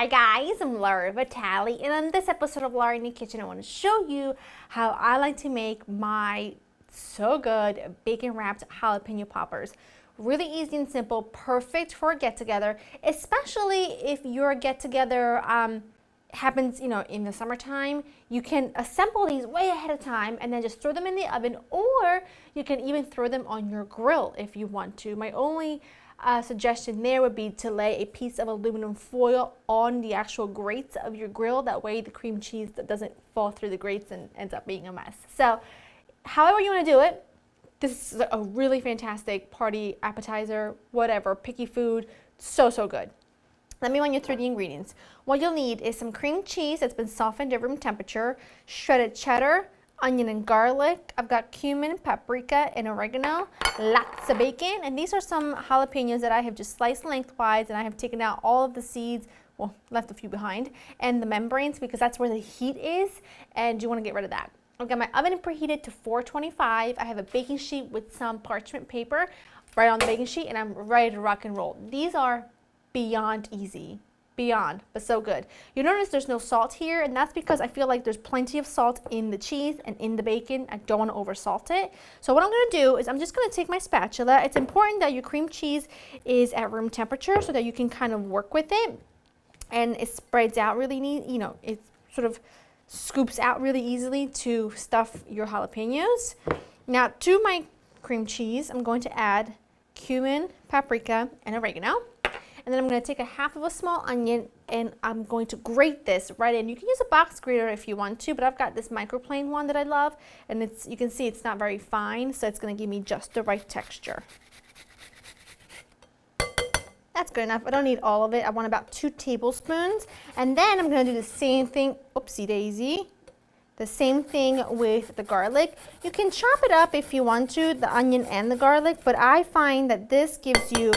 Hi guys, I'm Laura Vitale, and on this episode of Laura in the Kitchen, I want to show you how I like to make my so good bacon wrapped jalapeno poppers. Really easy and simple, perfect for a get-together, especially if your get-together happens, in the summertime. You can assemble these way ahead of time and then just throw them in the oven, or you can even throw them on your grill if you want to. My only suggestion there would be to lay a piece of aluminum foil on the actual grates of your grill. That way the cream cheese doesn't fall through the grates and ends up being a mess. So however you want to do it, this is a really fantastic party appetizer, whatever, picky food, so good. Let me run you through the ingredients. What you'll need is some cream cheese that's been softened at room temperature, shredded cheddar, onion and garlic. I've got cumin, paprika, and oregano, lots of bacon, and these are some jalapenos that I have just sliced lengthwise, and I have taken out all of the seeds, well, left a few behind, and the membranes because that's where the heat is, and you want to get rid of that. I've got my oven preheated to 425. I have a baking sheet with some parchment paper right on the baking sheet, and I'm ready to rock and roll. These are beyond easy. Beyond, but so good. You notice there's no salt here, and that's because I feel like there's plenty of salt in the cheese and in the bacon. I don't want to oversalt it. So what I'm going to do is I'm just going to take my spatula. It's important that your cream cheese is at room temperature so that you can kind of work with it, and it spreads out really neat. It sort of scoops out really easily to stuff your jalapenos. Now to my cream cheese, I'm going to add cumin, paprika, and oregano. And then I'm going to take a half of a small onion and I'm going to grate this right in. You can use a box grater if you want to, but I've got this microplane one that I love, and you can see it's not very fine, so it's going to give me just the right texture. That's good enough. I don't need all of it. I want about 2 tablespoons. And then I'm going to do the same thing, oopsie daisy, the same thing with the garlic. You can chop it up if you want to, the onion and the garlic, but I find that this gives you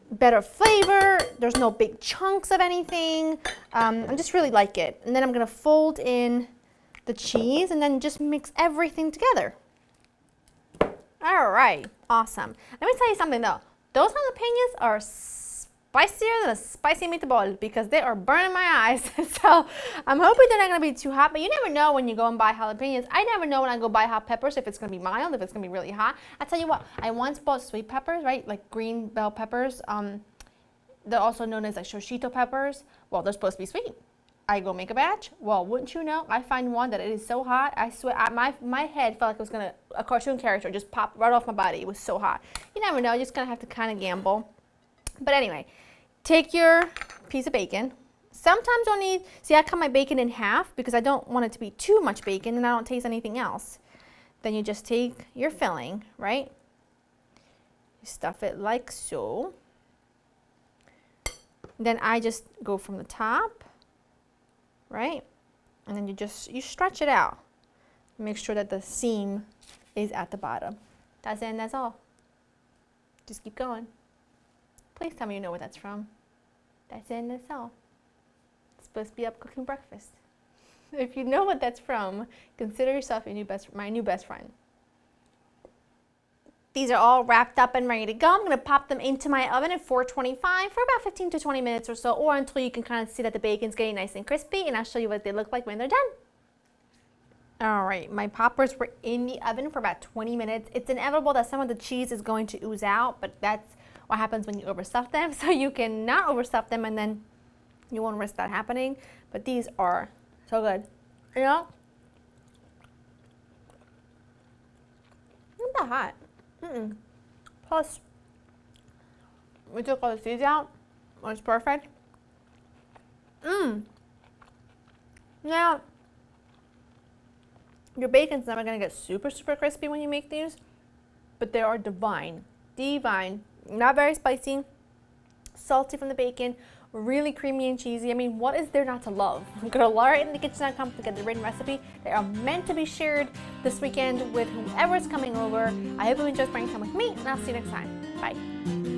better flavor. There's no big chunks of anything. I just really like it. And then I'm going to fold in the cheese and then just mix everything together. All right, awesome. Let me tell you something though. Those jalapenos are spicier than a spicy meatball because they are burning my eyes. So I'm hoping they're not going to be too hot, but you never know when you go and buy jalapenos. I never know when I go buy hot peppers if it's going to be mild, if it's going to be really hot. I tell you what, I once bought sweet peppers, right, like green bell peppers. They're also known as like shosito peppers. Well, they're supposed to be sweet. I go make a batch. Well, wouldn't you know, I find one that it is so hot, I swear, my head felt like it was going to, a cartoon character just pop right off my body. It was so hot. You never know, you're just going to have to kind of gamble. But anyway, take your piece of bacon. Sometimes you'll need, see, I cut my bacon in half because I don't want it to be too much bacon and I don't taste anything else. Then you just take your filling, right? You stuff it like so. Then I just go from the top, right? And then you stretch it out. Make sure that the seam is at the bottom. That's it and that's all. Just keep going. Please tell me you know where that's from. That's it and that's all. It's supposed to be up cooking breakfast. If you know what that's from, consider yourself my new best friend. These are all wrapped up and ready to go. I'm going to pop them into my oven at 425 for about 15 to 20 minutes or so, or until you can kind of see that the bacon's getting nice and crispy, and I'll show you what they look like when they're done. All right, my poppers were in the oven for about 20 minutes. It's inevitable that some of the cheese is going to ooze out, but that's what happens when you overstuff them. So you can not overstuff them and then you won't risk that happening. But these are so good. Not that hot. Plus, we took all the seeds out. It's perfect. Now, your bacon's never gonna get super crispy when you make these, but they are divine. Not very spicy, salty from the bacon, really creamy and cheesy. I mean, what is there not to love? Go to LauraInTheKitchen.com to get the written recipe. They are meant to be shared this weekend with whoever is coming over. I hope you enjoy spending time with me, and I'll see you next time. Bye.